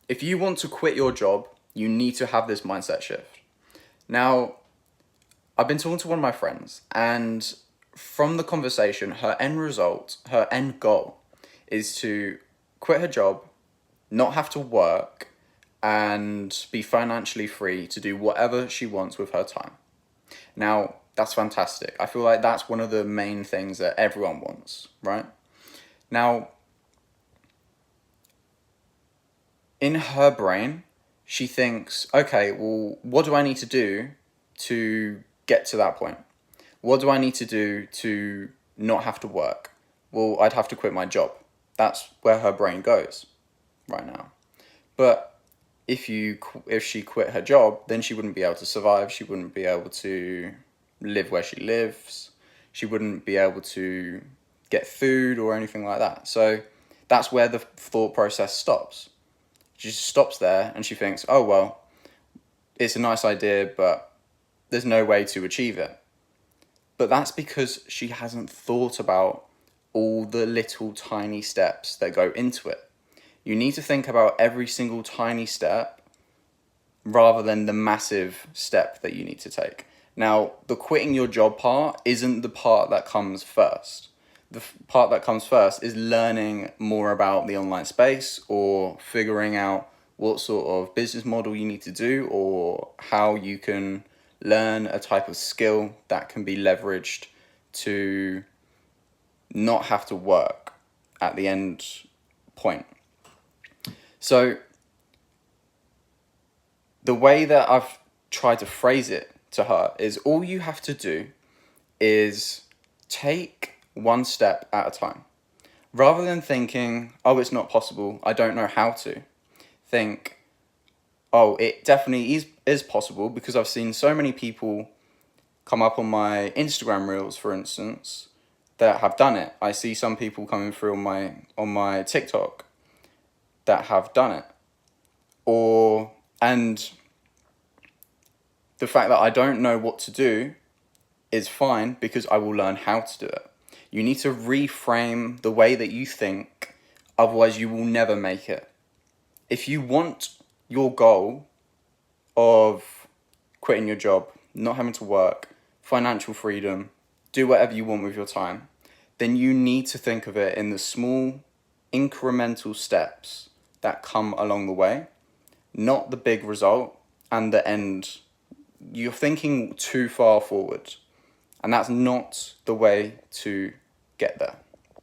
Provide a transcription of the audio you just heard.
if you want to quit your job, you need to have this mindset shift. Now, I've been talking to one of my friends, and from the conversation, her end result, her end goal is to quit her job, not have to work, and be financially free to do whatever she wants with her time. Now, that's fantastic. I feel like that's one of the main things that everyone wants, right? Now, in her brain, she thinks, okay, well, what do I need to do to get to that point? What do I need to do to not have to work? Well, I'd have to quit my job. That's where her brain goes right now. But if she quit her job, then she wouldn't be able to survive. She wouldn't be able to live where she lives. She wouldn't be able to get food or anything like that. So that's where the thought process stops. She just stops there and she thinks, oh, well, it's a nice idea, but there's no way to achieve it. But that's because she hasn't thought about all the little tiny steps that go into it. You need to think about every single tiny step rather than the massive step that you need to take. Now, the quitting your job part isn't the part that comes first. The part that comes first is learning more about the online space or figuring out what sort of business model you need to do or how you can learn a type of skill that can be leveraged to not have to work at the end point. So the way that I've tried to phrase it to her is all you have to do is take one step at a time. Rather than thinking, oh, it's not possible, I don't know how to, think, oh, it definitely is possible because I've seen so many people come up on my Instagram reels, for instance, that have done it. I see some people coming through on my TikTok that have done it. And the fact that I don't know what to do is fine because I will learn how to do it. You need to reframe the way that you think, otherwise you will never make it. If you want your goal of quitting your job, not having to work, financial freedom, do whatever you want with your time, then you need to think of it in the small incremental steps that come along the way, not the big result and the end. You're thinking too far forward, and that's not the way to get there.